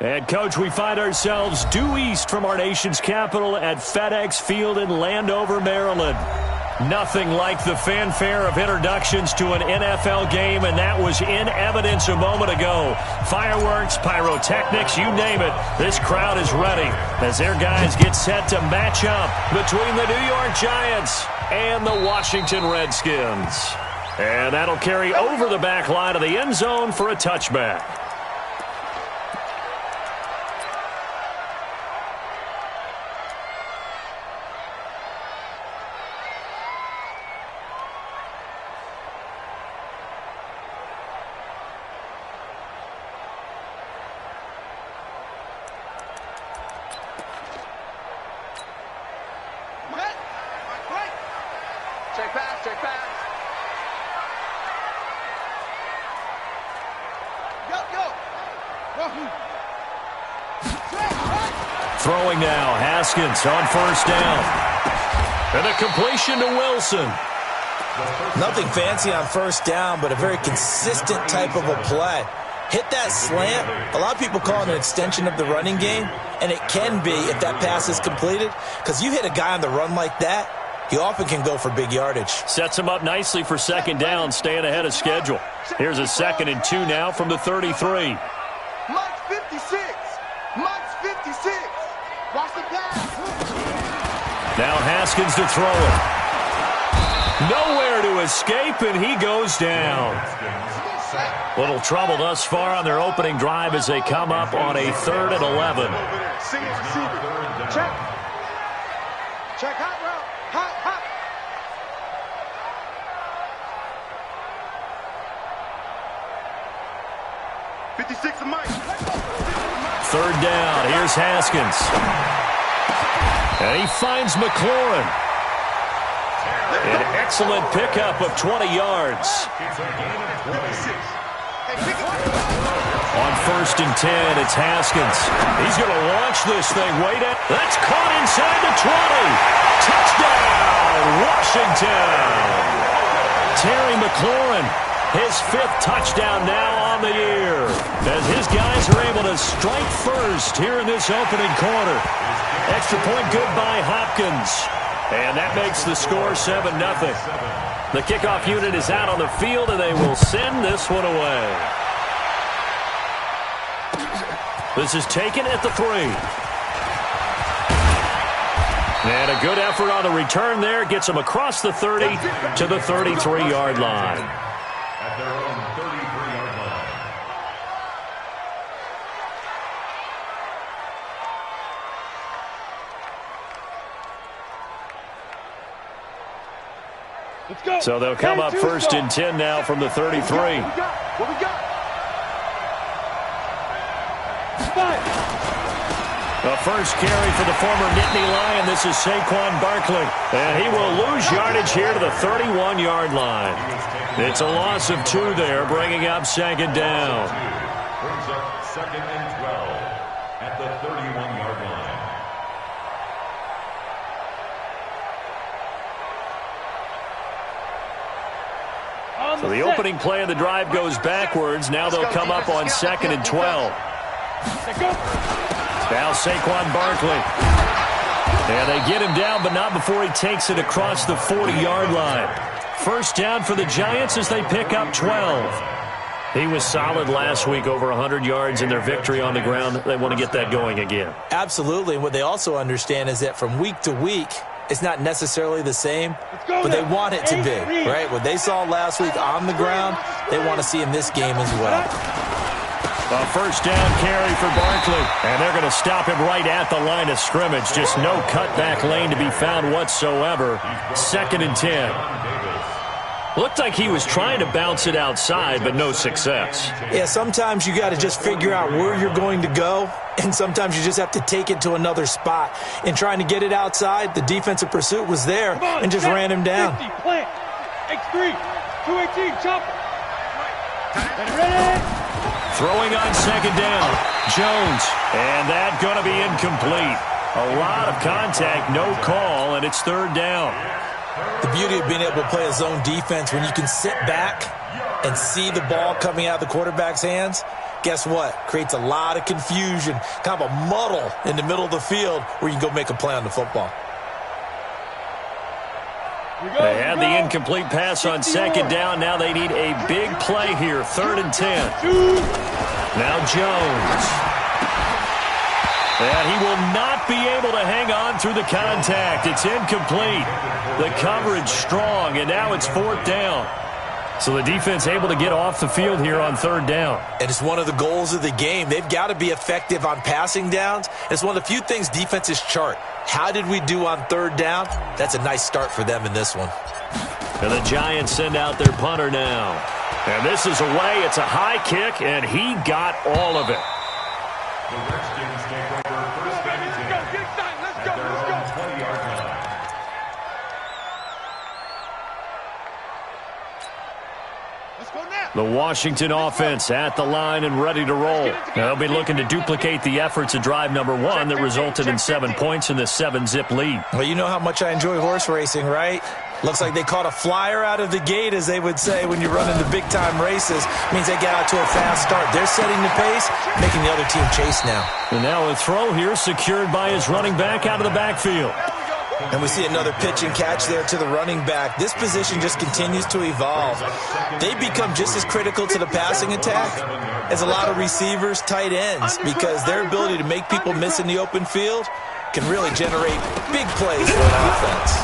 And, Coach, we find ourselves due east from our nation's capital at FedEx Field in Landover, Maryland. Nothing like the fanfare of introductions to an NFL game, and that was in evidence a moment ago. Fireworks, pyrotechnics, you name it. This crowd is ready as their guys get set to match up between the New York Giants and the Washington Redskins. And that'll carry over the back line of the end zone for a touchback. Check back. Throwing now, Haskins on first down. And a completion to Wilson. Nothing fancy on first down, but a very consistent type of a play. Hit that slant. A lot of people call it an extension of the running game, and it can be if that pass is completed, because you hit a guy on the run like that, he often can go for big yardage. Sets him up nicely for second down, staying ahead of schedule. Here's a 2nd and 2 now from the 33. Mike's 56. Mike's 56. Watch the pass. Now Haskins to throw it. Nowhere to escape, and he goes down. Little trouble thus far on their opening drive as they come up on a 3rd and 11. Check. Check hot route. Hot. 56 of Mike. 3rd down. Here's Haskins. And he finds McLaurin. An excellent pickup of 20 yards. On 1st and 10, it's Haskins. He's going to launch this thing. Wait at. That's caught inside the 20. Touchdown, Washington. Terry McLaurin, his 5th touchdown now on the year, as his guys are able to strike first here in this opening quarter. Extra point good by Hopkins. And that makes the score 7-0. The kickoff unit is out on the field, and they will send this one away. This is taken at the 3. And a good effort on the return there. Gets him across the 30 to the 33-yard line. At their own 33-yard line. Let's go. So they'll come up 1st and 10 now from the 33. What we got? The first carry for the former Nittany Lion. This is Saquon Barkley. And he will lose yardage here to the 31-yard line. It's a loss of 2 there, bringing up 2nd down. Brings up 2nd and 12 at the 31-yard line. So the opening play of the drive goes backwards. Now they'll come up on 2nd and 12. Now Saquon Barkley. And they get him down, but not before he takes it across the 40-yard line. First down for the Giants as they pick up 12. He was solid last week, over 100 yards in their victory on the ground. They want to get that going again. Absolutely. And what they also understand is that from week to week, it's not necessarily the same, but they want it to be, right? What they saw last week on the ground, they want to see in this game as well. A first down carry for Barkley. And they're going to stop him right at the line of scrimmage. Just no cutback lane to be found whatsoever. 2nd and 10. Looked like he was trying to bounce it outside, but no success. Yeah, sometimes you got to just figure out where you're going to go, and sometimes you just have to take it to another spot. In trying to get it outside, the defensive pursuit was there and just ran him down. 50, plant. X3, 218, chopper. Ready? Throwing on 2nd down, Jones. And that going to be incomplete. A lot of contact, no call, and it's 3rd down. The beauty of being able to play a zone defense when you can sit back and see the ball coming out of the quarterback's hands, guess what? Creates a lot of confusion, kind of a muddle in the middle of the field where you can go make a play on the football. They had the incomplete pass on second down. Now they need a big play here, 3rd and 10. Now Jones. And he will not be able to hang on through the contact. It's incomplete. The coverage strong, and now it's 4th down. So the defense able to get off the field here on 3rd down. And it's one of the goals of the game. They've got to be effective on passing downs. It's one of the few things defenses chart. How did we do on 3rd down? That's a nice start for them in this one. And the Giants send out their punter now. And this is away. It's a high kick, and he got all of it. The Redskins take over 1st and 10 at their own 20-yard line. The Washington offense at the line and ready to roll. They'll be looking to duplicate the efforts of drive number 1 that resulted in 7 points in the 7-zip lead. Well, you know how much I enjoy horse racing, right? Looks like they caught a flyer out of the gate, as they would say when you run into big-time races. Means they get out to a fast start. They're setting the pace, making the other team chase now. And now a throw here secured by his running back out of the backfield. And we see another pitch and catch there to the running back. This position just continues to evolve. They become just as critical to the passing attack as a lot of receivers, tight ends, because their ability to make people miss in the open field can really generate big plays for an offense.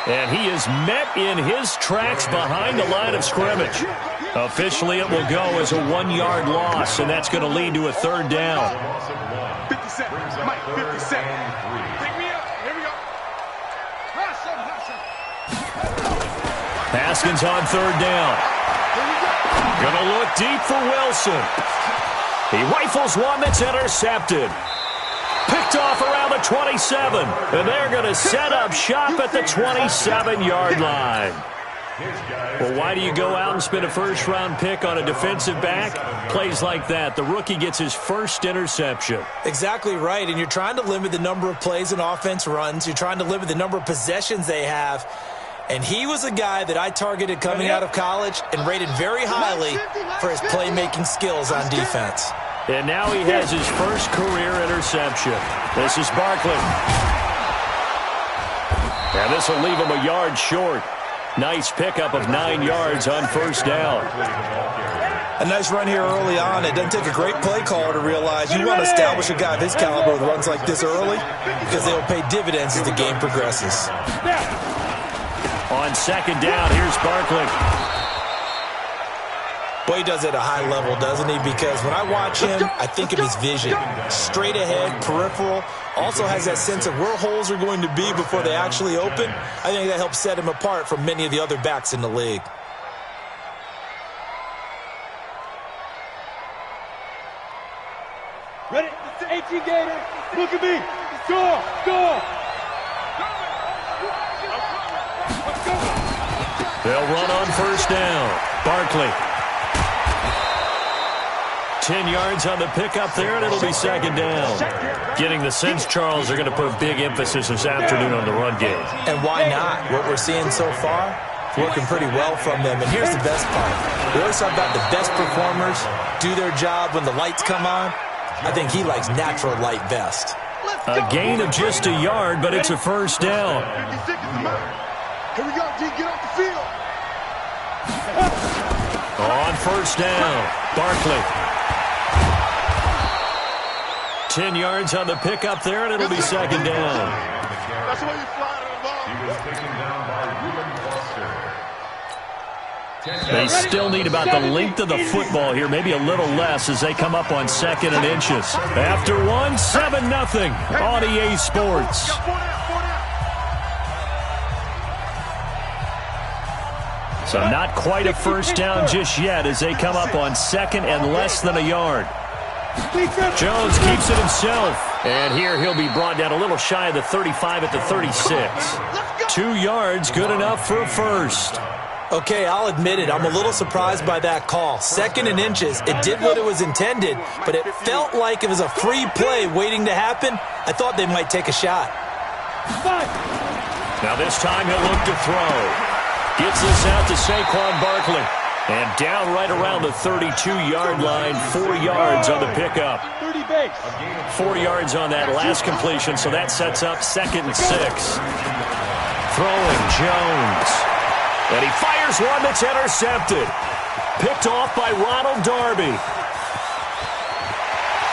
And he is met in his tracks behind the line of scrimmage. Officially, it will go as a 1-yard loss, and that's going to lead to a 3rd down. 57. Mike, 57. Haskins on 3rd down. Gonna look deep for Wilson. He rifles one that's intercepted. Picked off around the 27. And they're going to set up shop at the 27-yard line. Well, why do you go out and spend a first-round pick on a defensive back? Plays like that. The rookie gets his first interception. Exactly right, and you're trying to limit the number of plays an offense runs. You're trying to limit the number of possessions they have. And he was a guy that I targeted coming out of college and rated very highly for his playmaking skills on defense. And now he has his first career interception. This is Barkley. And this will leave him a yard short. Nice pickup of 9 yards on 1st down. A nice run here early on. It doesn't take a great play caller to realize you want to establish a guy of his caliber with runs like this early because they will pay dividends as the game progresses. On 2nd down, here's Barkley. Boy, he does it at a high level, doesn't he? Because when I watch him, I think of his vision. Straight ahead, peripheral. Also has that sense of where holes are going to be before they actually open. I think that helps set him apart from many of the other backs in the league. Ready? 18 Gator. Look at me. Score. Score. They'll run on 1st down. Barkley. 10 yards on the pickup there, and it'll be 2nd down. Getting the sense, Charles, they're going to put a big emphasis this afternoon on the run game. And why not? What we're seeing so far, working pretty well from them. And here's the best part. We always talk about the best performers do their job when the lights come on. I think he likes natural light best. A gain of just a yard, but it's a 1st down. Here we go, D. Get off the field. On 1st down, Barkley. 10 yards on the pickup there, and it'll be 2nd down. That's why you fly to the ball. He was taken down by Reuben Foster. They still need about the length of the football here, maybe a little less as they come up on 2nd and inches. After one, 7-0 on EA Sports. So not quite a 1st down just yet as they come up on 2nd and less than a yard. Jones keeps it himself. And here he'll be brought down a little shy of the 35 at the 36. 2 yards, good enough for a 1st. Okay, I'll admit it. I'm a little surprised by that call. 2nd and inches. It did what it was intended, but it felt like it was a free play waiting to happen. I thought they might take a shot. Now this time he'll look to throw. Gets this out to Saquon Barkley. And down right around the 32-yard line, 4 yards on the pickup. 30 base. 4 yards on that last completion, so that sets up 2nd and 6. Throwing Jones. And he fires one that's intercepted. Picked off by Ronald Darby.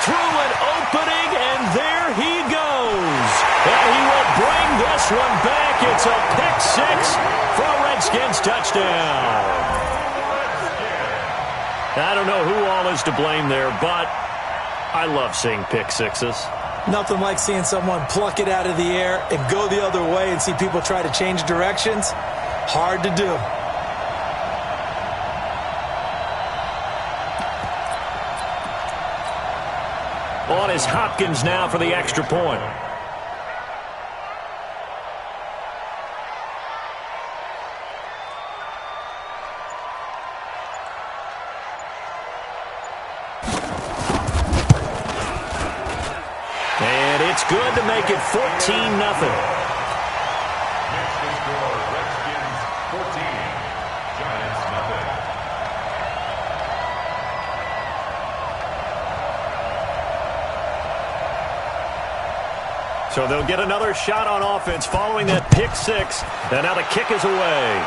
Through an opening, and there he goes. And he will bring this one back. It's a pick 6 for a Redskins touchdown. I don't know who all is to blame there, but I love seeing pick sixes. Nothing like seeing someone pluck it out of the air and go the other way and see people try to change directions. Hard to do. On is Hopkins now for the extra point. And it's good to make it 14-0. Next to score, Redskins 14, Giants nothing. So they'll get another shot on offense following that pick 6. And now the kick is away.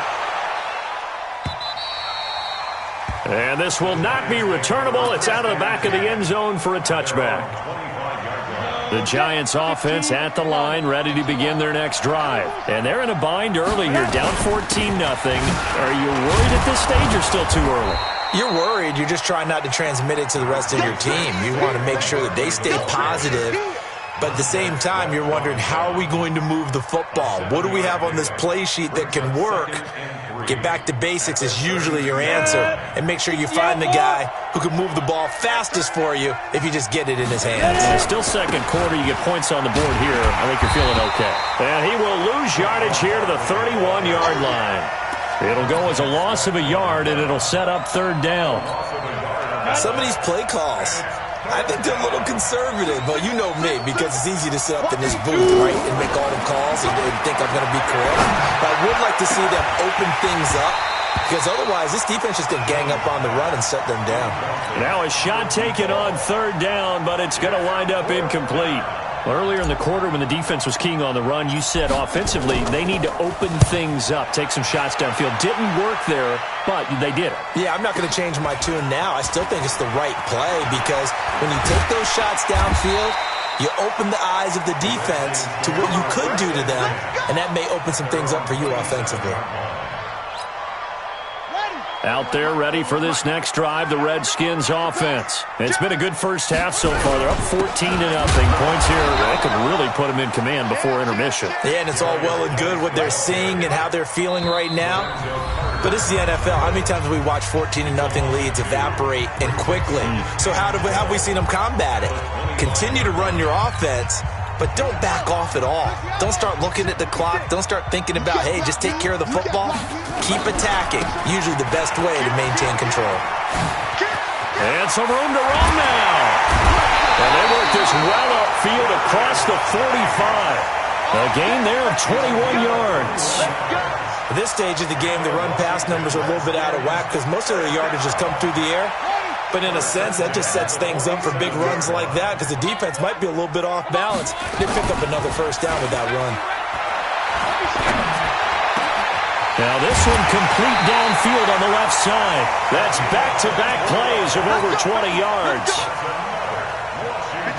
And this will not be returnable. It's out of the back of the end zone for a touchback. The Giants offense at the line, ready to begin their next drive. And they're in a bind early here, down 14-0. Are you worried at this stage or still too early? You're worried. You're just trying not to transmit it to the rest of your team. You want to make sure that they stay positive. But at the same time, you're wondering, how are we going to move the football? What do we have on this play sheet that can work? Get back to basics is usually your answer. And make sure you find the guy who can move the ball fastest for you if you just get it in his hands. It's still second quarter. You get points on the board here. I think you're feeling okay. And he will lose yardage here to the 31-yard line. It'll go as a loss of a yard, and it'll set up 3rd down. Some of these play calls, I think they're a little conservative, but you know me, because it's easy to sit up in this booth, right, and make all the calls and think I'm going to be correct. But I would like to see them open things up, because otherwise this defense is going to gang up on the run and shut them down. Now a shot taken on 3rd down, but it's going to wind up incomplete. Earlier in the quarter when the defense was keying on the run, you said offensively they need to open things up, take some shots downfield. Didn't work there, but they did it. Yeah, I'm not going to change my tune now. I still think it's the right play, because when you take those shots downfield, you open the eyes of the defense to what you could do to them, and that may open some things up for you offensively. Out there ready for this next drive, the Redskins offense. It's been a good first half so far. They're up 14-0. Points here that could really put them in command before intermission. Yeah, and it's all well and good what they're seeing and how they're feeling right now. But this is the NFL. How many times have we watched 14-0 leads evaporate and quickly? So how have we seen them combat it? Continue to run your offense, but don't back off at all. Don't start looking at the clock. Don't start thinking about, hey, just take care of the football. Keep attacking. Usually the best way to maintain control. And some room to run now. And they work this well upfield across the 45. A gain there of 21 yards. At this stage of the game, the run-pass numbers are a little bit out of whack because most of their yardage has come through the air. But in a sense, that just sets things up for big runs like that because the defense might be a little bit off balance. They pick up another first down with that run. Now this one complete downfield on the left side. That's back-to-back plays of over 20 yards.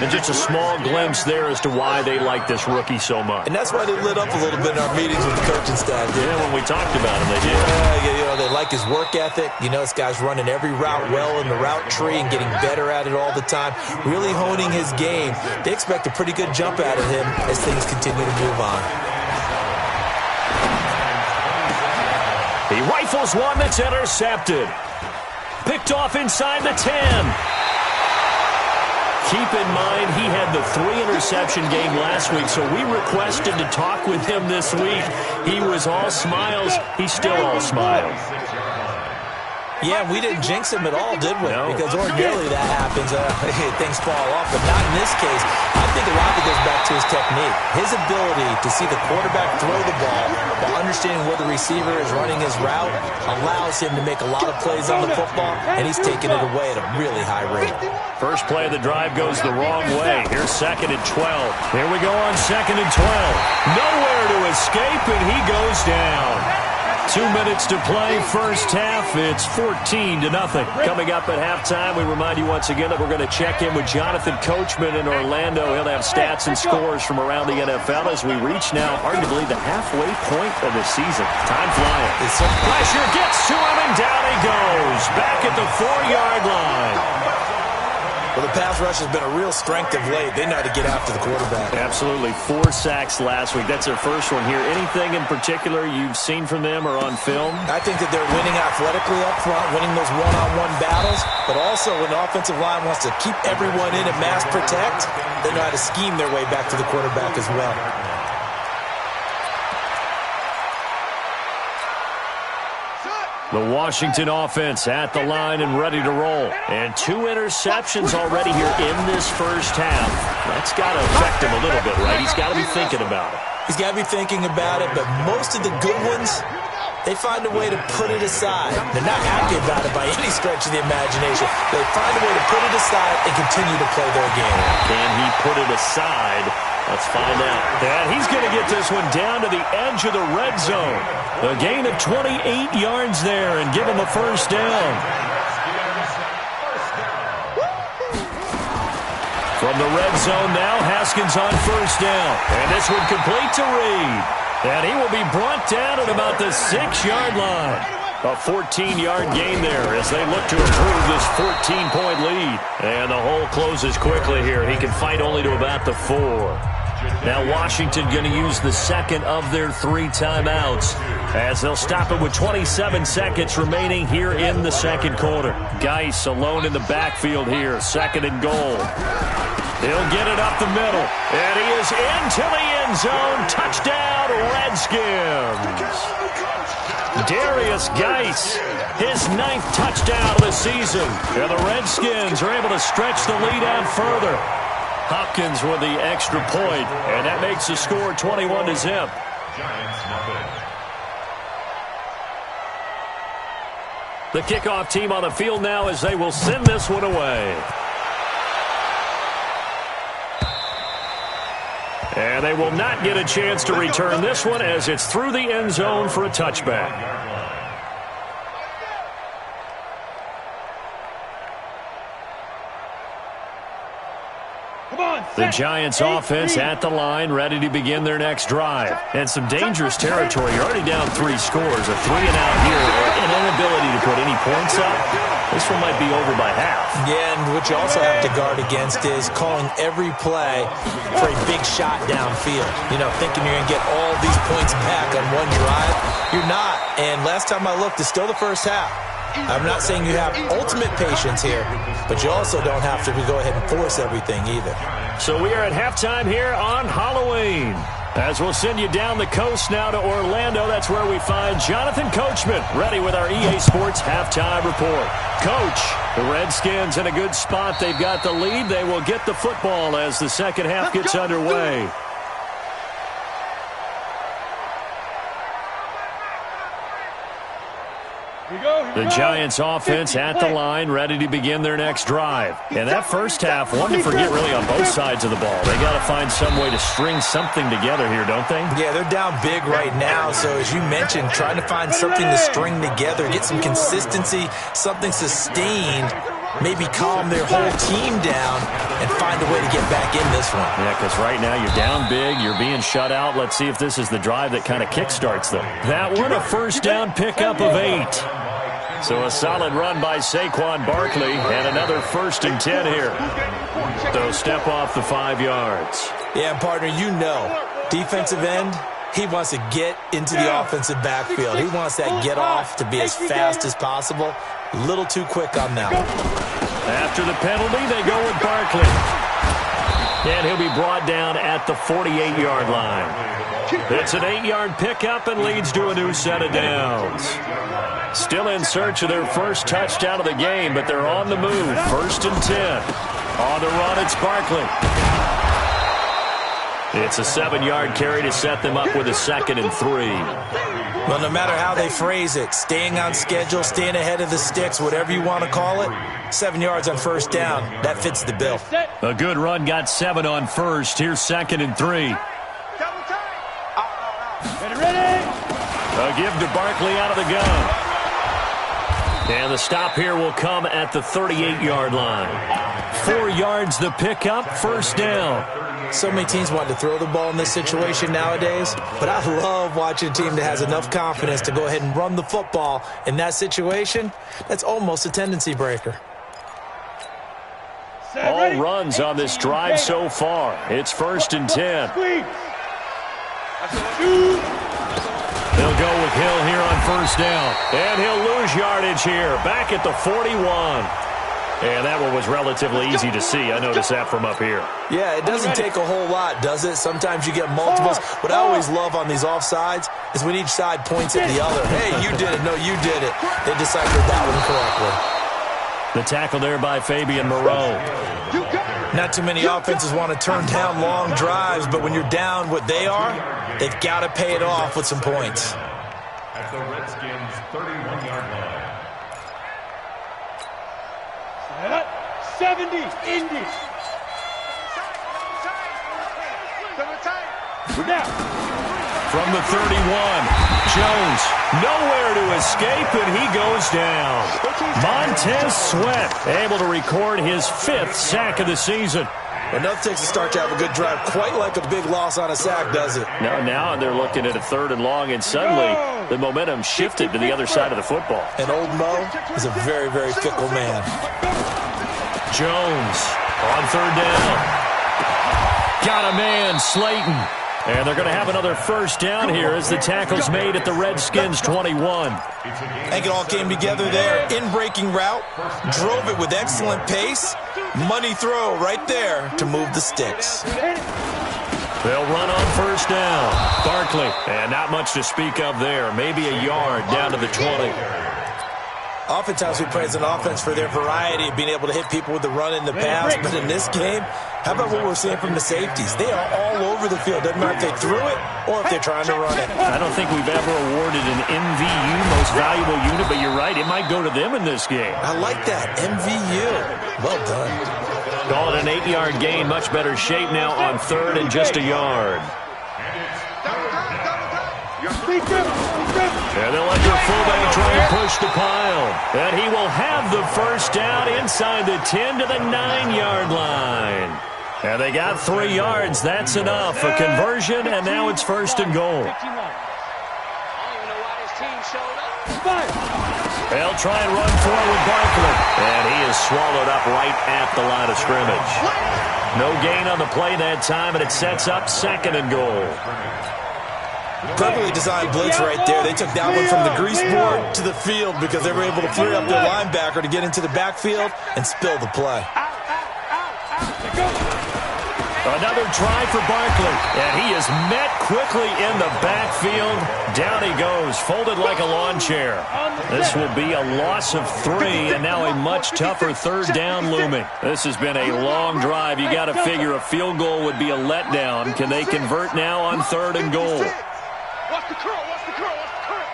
And just a small glimpse there as to why they like this rookie so much. And that's why they lit up a little bit in our meetings with the coaching staff. Yeah, when we talked about him, they did. Yeah, they like his work ethic. You know, this guy's running every route well in the route tree and getting better at it all the time. Really honing his game. They expect a pretty good jump out of him as things continue to move on. He rifles one that's intercepted. Picked off inside the 10. Keep in mind, he had the 3-interception game last week, so we requested to talk with him this week. He was all smiles. He's still all smiles. Yeah, we didn't jinx him at all, did we? No. Because ordinarily that happens. Things fall off, but not in this case. I think a lot of it goes back to his technique. His ability to see the quarterback throw the ball while understanding where the receiver is running his route allows him to make a lot of plays on the football, and he's taking it away at a really high rate. First play of the drive goes the wrong way. Here's 2nd and 12. Here we go on 2nd and 12. Nowhere to escape, and he goes down. 2 minutes to play, first half. It's 14-0. Coming up at halftime, we remind you once again that we're going to check in with Jonathan Coachman in Orlando. He'll have stats and scores from around the NFL as we reach now arguably the halfway point of the season. Time flying. Pressure gets to him, and down he goes. Back at the 4-yard line. Well, the pass rush has been a real strength of late. They know how to get after the quarterback. Absolutely. 4 sacks last week. That's their first one here. Anything in particular you've seen from them or on film? I think that they're winning athletically up front, winning those one-on-one battles, but also when the offensive line wants to keep everyone in and mass protect, they know how to scheme their way back to the quarterback as well. The Washington offense at the line and ready to roll. And 2 interceptions already here in this first half. That's got to affect him a little bit, right? He's got to be thinking about it. He's got to be thinking about it, but most of the good ones, they find a way to put it aside. They're not happy about it by any stretch of the imagination. They find a way to put it aside and continue to play their game. Can he put it aside? Let's find out. And he's going to get this one down to the edge of the red zone. A gain of 28 yards there and give him a first down. From the red zone now, Haskins on first down. And this one complete to Reed. And he will be brought down at about the 6-yard line. A 14-yard gain there as they look to improve this 14-point lead. And the hole closes quickly here. He can fight only to about the 4. Now Washington going to use the second of their 3 timeouts as they'll stop it with 27 seconds remaining here in the second quarter. Geis alone in the backfield here, 2nd and goal. He'll get it up the middle, and he is into the end zone. Touchdown, Redskins. Darius Geis, his 9th touchdown of the season. And the Redskins are able to stretch the lead out further. Hopkins with the extra point, and that makes the score 21-0. The kickoff team on the field now as they will send this one away. And they will not get a chance to return this one as it's through the end zone for a touchback. The Giants offense at the line, ready to begin their next drive. And some dangerous territory. You're already down 3 scores. A 3-and-out here. An inability to put any points up. This one might be over by half. Yeah, and what you also have to guard against is calling every play for a big shot downfield. You know, thinking you're going to get all these points back on one drive. You're not. And last time I looked, it's still the first half. I'm not saying you have ultimate patience here, but you also don't have to go ahead and force everything either. So we are at halftime here on Halloween. As we'll send you down the coast now to Orlando, that's where we find Jonathan Coachman, ready with our EA Sports halftime report. Coach, the Redskins in a good spot. They've got the lead. They will get the football as the second half gets underway. The Giants offense at the line, ready to begin their next drive. And that first half, one to forget really on both sides of the ball. They got to find some way to string something together here, don't they? Yeah, they're down big right now. So as you mentioned, trying to find something to string together, get some consistency, something sustained, maybe calm their whole team down and find a way to get back in this one. Yeah, because right now you're down big, you're being shut out. Let's see if this is the drive that kind of kickstarts them. That one, a first down pickup of 8. So a solid run by Saquon Barkley and another 1st and 10 here. So step off the 5 yards. Yeah, partner, you know, defensive end, he wants to get into the offensive backfield. He wants that get off to be as fast as possible. A little too quick on that one. After the penalty, they go with Barkley. And he'll be brought down at the 48-yard line. It's an 8-yard pickup and leads to a new set of downs. Still in search of their first touchdown of the game, but they're on the move. 1st and 10. On the run, it's Barkley. It's a 7-yard carry to set them up with a 2nd and 3. Well, no matter how they phrase it, staying on schedule, staying ahead of the sticks, whatever you want to call it, 7 yards on 1st down, that fits the bill. A good run got 7 on 1st. Here's 2nd and 3. Ready? A give to Barkley out of the gun. And the stop here will come at the 38-yard line. 4 yards the pickup, 1st down. So many teams want to throw the ball in this situation nowadays, but I love watching a team that has enough confidence to go ahead and run the football in that situation. That's almost a tendency breaker. All runs on this drive so far. It's 1st and 10. They'll go with Hill here on 1st down. And he'll lose yardage here. Back at the 41. And that one was relatively easy to see. I noticed that from up here. Yeah, it doesn't take a whole lot, does it? Sometimes you get multiples. What I always love on these offsides is when each side points at the other. Hey, you did it. No, you did it. They deciphered that one correctly. The tackle there by Fabian Moreau. Not too many offenses want to turn down long drives, but when you're down what they are, they've got to pay it off with some points. At the Redskins' 31-yard line. 70, Indy. Now. From the 31, Jones nowhere to escape, and he goes down. Montez Sweat able to record his 5th sack of the season. Well, nothing takes a start to have a good drive quite like a big loss on a sack, does it? Now they're looking at a 3rd and long, and suddenly the momentum shifted to the other side of the football. And old Mo is a very, very fickle man. Jones on 3rd down. Got a man, Slayton. And they're going to have another 1st down here as the tackle's made at the Redskins' 21. I think it all came together there. In-breaking route, drove it with excellent pace. Money throw right there to move the sticks. They'll run on 1st down. Barkley, and not much to speak of there. Maybe a yard down to the 20. Oftentimes we praise an offense for their variety of being able to hit people with the run and the pass, but in this game, how about what we're seeing from the safeties? They are all over the field. Doesn't matter if they threw it or if they're trying to run it. I don't think we've ever awarded an MVU, most valuable unit, but you're right, it might go to them in this game. I like that, MVU. Well done. Call it an 8-yard gain, much better shape now on 3rd and just a yard. And they'll let their fullback try and push the pile. And he will have the 1st down inside the 10 to the 9-yard line. And they got 3 yards. That's enough. A conversion, and now it's 1st and goal. They'll try and run forward Barkley. And he is swallowed up right at the line of scrimmage. No gain on the play that time, and it sets up 2nd and goal. Perfectly designed blitz right there. They took that one from the grease board to the field because they were able to free up their linebacker to get into the backfield and spill the play. Another try for Barkley, and he is met quickly in the backfield. Down he goes, folded like a lawn chair. This will be a loss of 3, and now a much tougher 3rd down looming. This has been a long drive. You got to figure a field goal would be a letdown. Can they convert now on 3rd and goal? Watch the curl, watch the curl, watch the curl.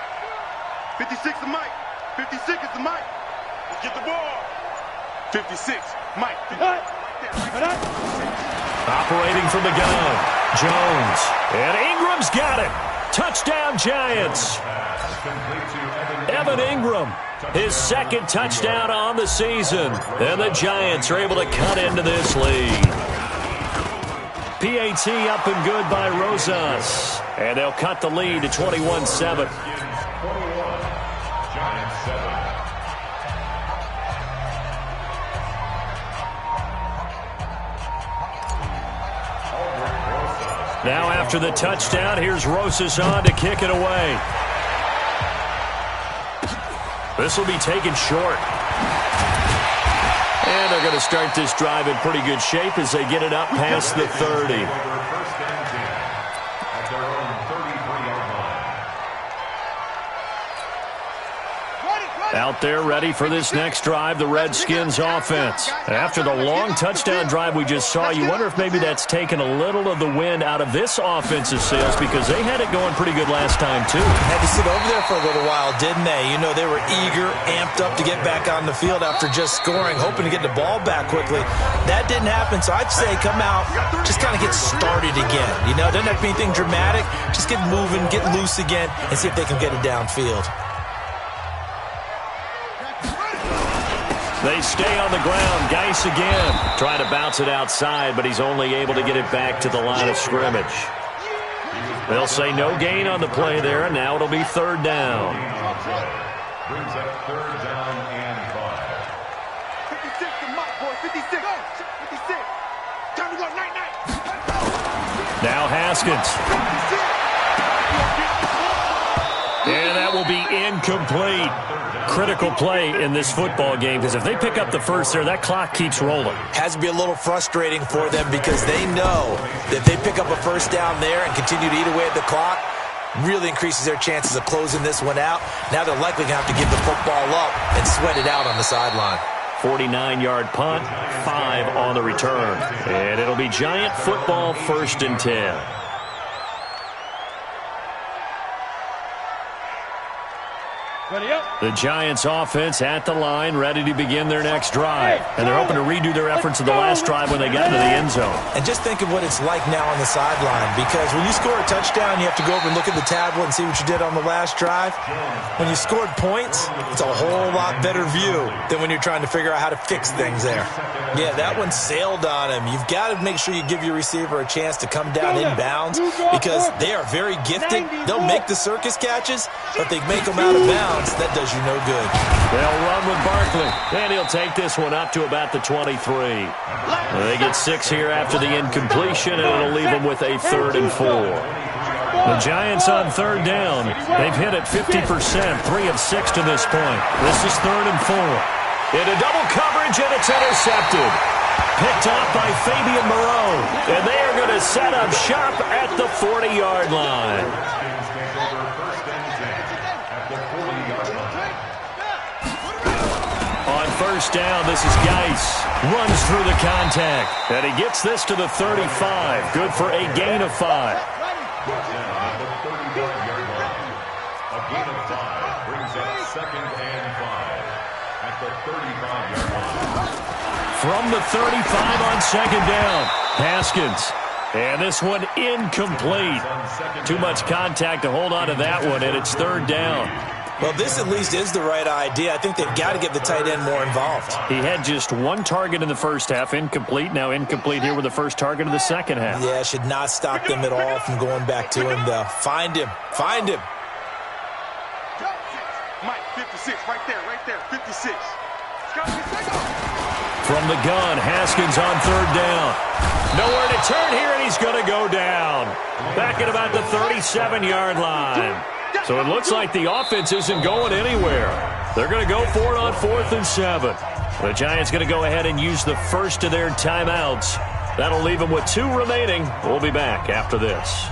56 is Mike. 56 is the Mike. Let's get the ball. 56, Mike. Operating from the gun, Jones. And Ingram's got it. Touchdown, Giants. Evan Ingram, his 2nd touchdown on the season. And the Giants are able to cut into this lead. PAT up and good by Rosas. And they'll cut the lead to 21-7. Now after the touchdown, here's Rosas on to kick it away. This will be taken short. And they're going to start this drive in pretty good shape as they get it up past the 30. Out there ready for this next drive, the Redskins offense. After the long touchdown drive we just saw, you wonder if maybe that's taken a little of the wind out of this offensive sails because they had it going pretty good last time too. Had to sit over there for a little while, didn't they? You know, they were eager, amped up to get back on the field after just scoring, hoping to get the ball back quickly. That didn't happen, so I'd say come out, just kind of get started again. You know, doesn't have to be anything dramatic. Just get moving, get loose again, and see if they can get it downfield. They stay on the ground. Geis again. Trying to bounce it outside, but he's only able to get it back to the line of scrimmage. They'll say no gain on the play there, and now it'll be third down. Brings up third down and 5. 56 to Mike, boy. 56. 56. Time to go. Night, night. Now Haskins. And that will be incomplete. Critical play in this football game because if they pick up the first there, that clock keeps rolling. Has to be a little frustrating for them because they know that if they pick up a first down there and continue to eat away at the clock, really increases their chances of closing this one out. Now they're likely going to have to give the football up and sweat it out on the sideline. 49-yard punt, 5 on the return. And it'll be Giant football, 1st and 10. The Giants offense at the line, ready to begin their next drive. And they're hoping to redo their efforts of the last drive when they got into the end zone. And just think of what it's like now on the sideline, because when you score a touchdown, you have to go over and look at the tablet and see what you did on the last drive. When you scored points, it's a whole lot better view than when you're trying to figure out how to fix things there. Yeah, that one sailed on him. You've got to make sure you give your receiver a chance to come down inbounds because they are very gifted. They'll make the circus catches, but they make them out of bounds. That does you no good. They'll run with Barkley, and he'll take this one up to about the 23. They get 6 here after the incompletion, and it'll leave them with a 3rd and 4. The Giants on third down. They've hit it 50%, 3 of 6 to this point. This is 3rd and 4. Into double coverage, and it's intercepted. Picked off by Fabian Moreau, and they are going to set up shop at the 40-yard line. First down, this is Geis. Runs through the contact. And he gets this to the 35. Good for a gain of 5. A gain of 5 brings up 2nd and 5 at the 35-yard line. From the 35 on 2nd down, Haskins. And this one incomplete. Too much contact to hold on to that one, and it's 3rd down. Well, this at least is the right idea. I think they've got to get the tight end more involved. He had just 1 target in the first half, incomplete. Now incomplete here with the first target of the second half. Yeah, should not stop them at all from going back to him, though. Find him. Find him. Mike, 56, right there, 56. From the gun, Haskins on 3rd down. Nowhere to turn here, and he's going to go down. Back at about the 37-yard line. So it looks like the offense isn't going anywhere. They're going to go for it on 4th and 7. The Giants going to go ahead and use the first of their timeouts. That'll leave them with 2 remaining. We'll be back after this.